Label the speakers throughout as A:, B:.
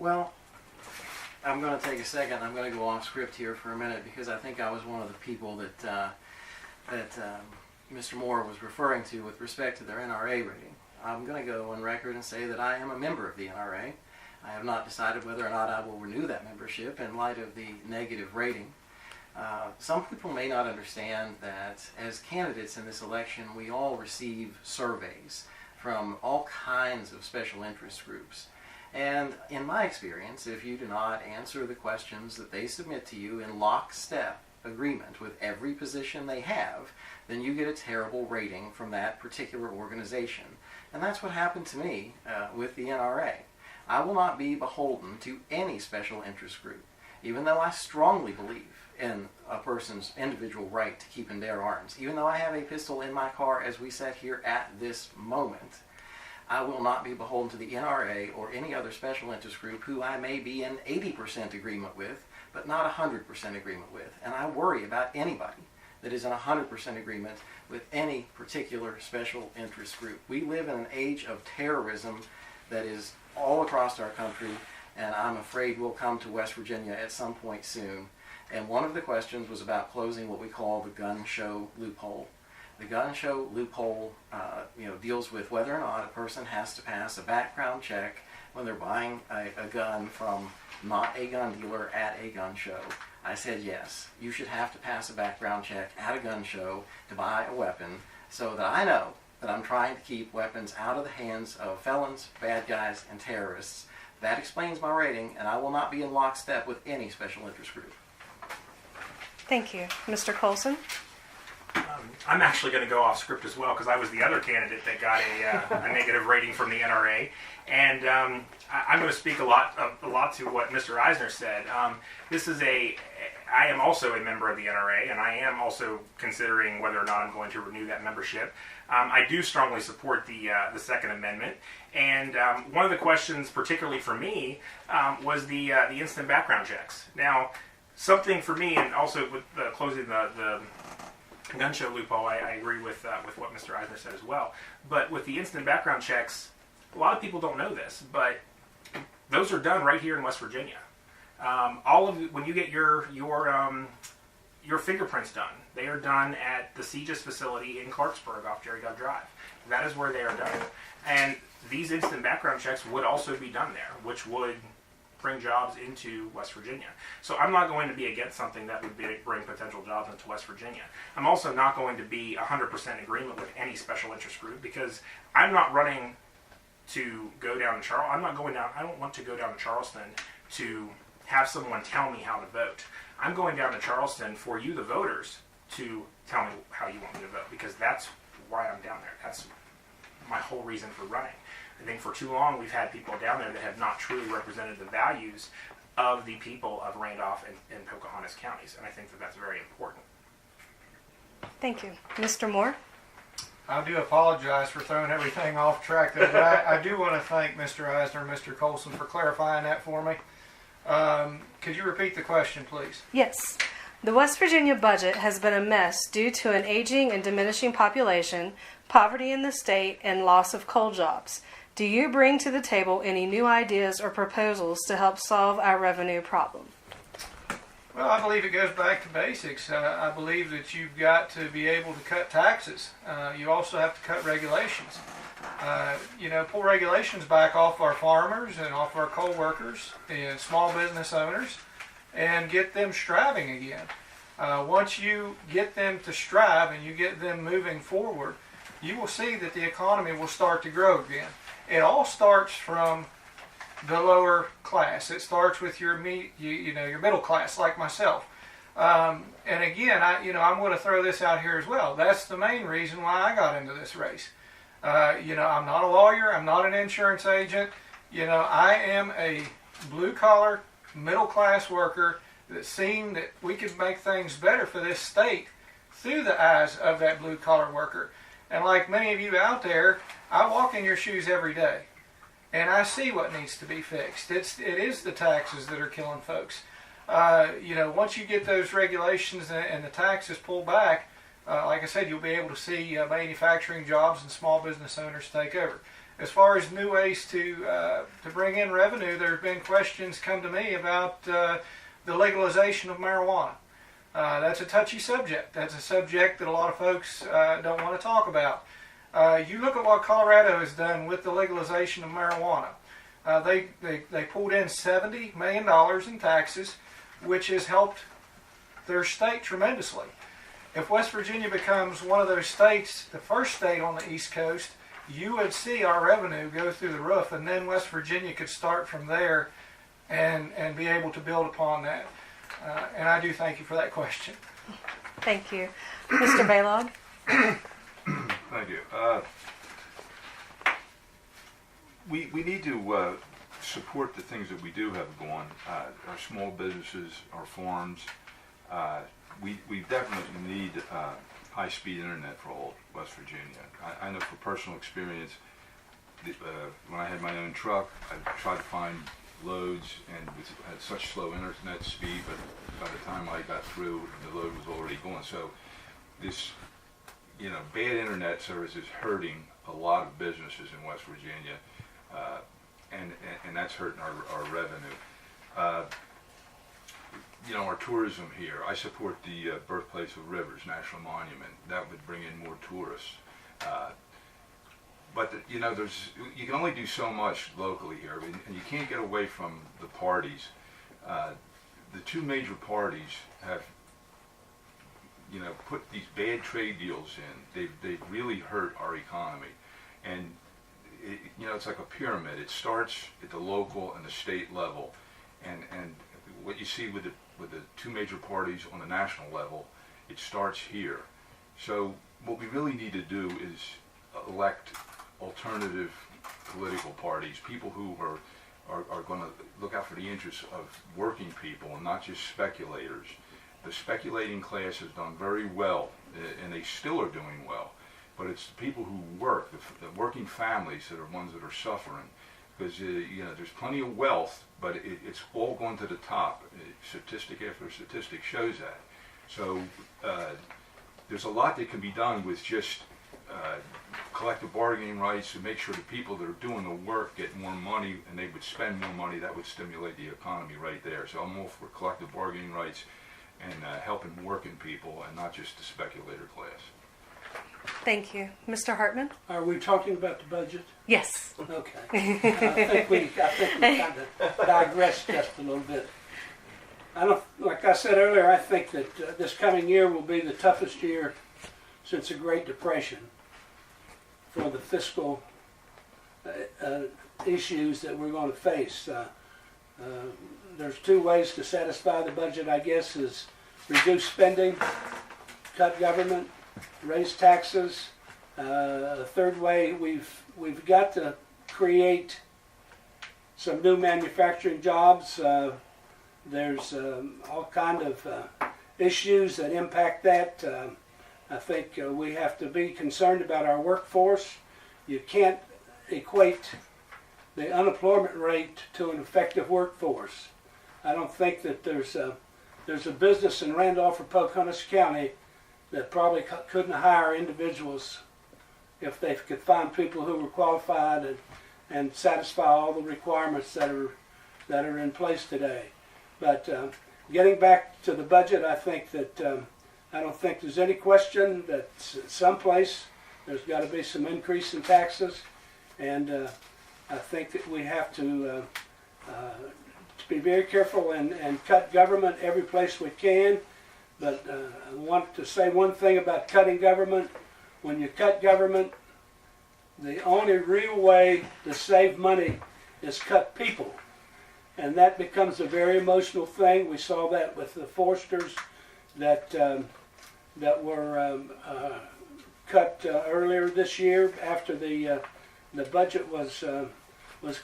A: Well, I'm going to take a second. I'm going to go off script here for a minute because I think I was one of the people that Mr. Moore was referring to with respect to their NRA rating. I'm going to go on record and say that I am a member of the NRA. I have not decided whether or not I will renew that membership in light of the negative rating. Some people may not understand that as candidates in this election, we all receive surveys from all kinds of special interest groups. And in my experience, if you do not answer the questions that they submit to you in lockstep agreement with every position they have, then you get a terrible rating from that particular organization. And that's what happened to me with the NRA. I will not be beholden to any special interest group, even though I strongly believe in a person's individual right to keep and bear arms. Even though I have a pistol in my car as we sit here at this moment, I will not be beholden to the NRA or any other special interest group who I may be in 80% agreement with, but not 100% agreement with. And I worry about anybody that is in 100% agreement with any particular special interest group. We live in an age of terrorism that is all across our country, and I'm afraid will come to West Virginia at some point soon. And one of the questions was about closing what we call the gun show loophole. The gun show loophole deals with whether or not a person has to pass a background check when they're buying a gun from not a gun dealer at a gun show. I said yes, you should have to pass a background check at a gun show to buy a weapon so that I know that I'm trying to keep weapons out of the hands of felons, bad guys, and terrorists. That explains my rating, and I will not be in lockstep with any special interest group.
B: Thank you. Mr. Colson?
C: I'm actually going to go off script as well because I was the other candidate that got a negative rating from the NRA, and I'm going to speak a lot to what Mr. Eisner said. I am also a member of the NRA, and I am also considering whether or not I'm going to renew that membership. I do strongly support the Second Amendment, and one of the questions, particularly for me, was the instant background checks. Now, something for me, and also with closing the gun show loophole, I agree with what Mr. Eisner said as well. But with the instant background checks, a lot of people don't know this, but those are done right here in West Virginia. When you get your fingerprints done, they are done at the CJIS facility in Clarksburg off Jerry Gov Drive. That is where they are done. And these instant background checks would also be done there, which would bring jobs into West Virginia. So I'm not going to be against something that would bring potential jobs into West Virginia. I'm also not going to be 100% agreement with any special interest group because I'm not running to go down to Charleston. I don't want to go down to Charleston to have someone tell me how to vote. I'm going down to Charleston for you, the voters, to tell me how you want me to vote because that's why I'm down there. That's my whole reason for running. I think for too long we've had people down there that have not truly represented the values of the people of Randolph and Pocahontas counties, and I think that that's very important.
B: Thank you. Mr. Moore?
D: I do apologize for throwing everything off track there, but I do want to thank Mr. Eisner and Mr. Colson for clarifying that for me. Could you repeat the question, please?
B: Yes. The West Virginia budget has been a mess due to an aging and diminishing population, poverty in the state, and loss of coal jobs. Do you bring to the table any new ideas or proposals to help solve our revenue problem?
D: Well, I believe it goes back to basics. I believe that you've got to be able to cut taxes. You also have to cut regulations. Pull regulations back off our farmers and off our coal workers and small business owners and get them striving again. Once you get them to strive and you get them moving forward, you will see that the economy will start to grow again. It all starts from the lower class. It starts with your middle class, like myself. And again, I'm going to throw this out here as well. That's the main reason why I got into this race. I'm not a lawyer. I'm not an insurance agent. I am a blue-collar, middle-class worker that seen that we could make things better for this state through the eyes of that blue-collar worker. And like many of you out there, I walk in your shoes every day, and I see what needs to be fixed. It is the taxes that are killing folks. Once you get those regulations and the taxes pulled back, like I said, you'll be able to see manufacturing jobs and small business owners take over. as far as new ways to bring in revenue, there have been questions come to me about the legalization of marijuana. That's a touchy subject. That's a subject that a lot of folks don't want to talk about. You look at what Colorado has done with the legalization of marijuana. They pulled in $70 million in taxes, which has helped their state tremendously. If West Virginia becomes one of those states, the first state on the East Coast, you would see our revenue go through the roof, and then West Virginia could start from there and be able to build upon that. And I do thank you for that question.
B: Thank you. Mr. Baylog?
E: Thank you. We need to support the things that we do have going. Our small businesses, our farms. We definitely need high-speed internet for all of West Virginia. I know from personal experience, when I had my own truck, I tried to find loads and had such slow internet speed, but by the time I got through, the load was already gone. So this, bad internet service is hurting a lot of businesses in West Virginia, and that's hurting our revenue. Our tourism here. I support the Birthplace of Rivers National Monument. That would bring in more tourists. But you can only do so much locally here, and you can't get away from the parties. The two major parties have, put these bad trade deals in. They've really hurt our economy, and it's like a pyramid. It starts at the local and the state level, and what you see with the two major parties on the national level, it starts here. So what we really need to do is elect alternative political parties, people who are going to look out for the interests of working people and not just speculators. The speculating class has done very well, and they still are doing well, but it's the people who work, the working families, that are ones that are suffering. Because there's plenty of wealth, but it's all going to the top. Statistic after statistic shows that. So there's a lot that can be done with just collective bargaining rights to make sure the people that are doing the work get more money, and they would spend more money. That would stimulate the economy right there. So I'm all for collective bargaining rights and helping working people, and not just the speculator class.
B: Thank you. Mr. Hartman?
F: Are we talking about the budget?
B: Yes.
F: Okay. I think we kind of digressed just a little bit. Like I said earlier, I think that this coming year will be the toughest year since the Great Depression for the fiscal issues that we're going to face. There's two ways to satisfy the budget, I guess, is reduce spending, cut government, raise taxes. The third way, we've got to create some new manufacturing jobs. There's all kind of issues that impact that. I think we have to be concerned about our workforce. You can't equate the unemployment rate to an effective workforce. I don't think that there's a business in Randolph or Pocahontas County that probably couldn't hire individuals if they could find people who were qualified and satisfy all the requirements that are in place today. But getting back to the budget, I think that I don't think there's any question that someplace there's got to be some increase in taxes, and I think that we have to be very careful and cut government every place we can. But I want to say one thing about cutting government. When you cut government, the only real way to save money is cut people. And that becomes a very emotional thing. We saw that with the foresters that were cut earlier this year after the budget was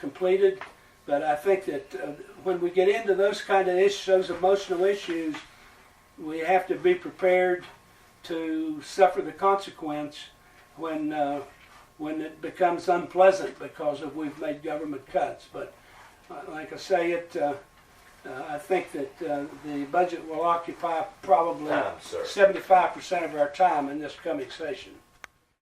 F: completed. But I think that when we get into those kind of issues, those emotional issues, we have to be prepared to suffer the consequence when it becomes unpleasant because we've made government cuts. But like I say, I think that the budget will occupy probably 75% of our time in this coming session.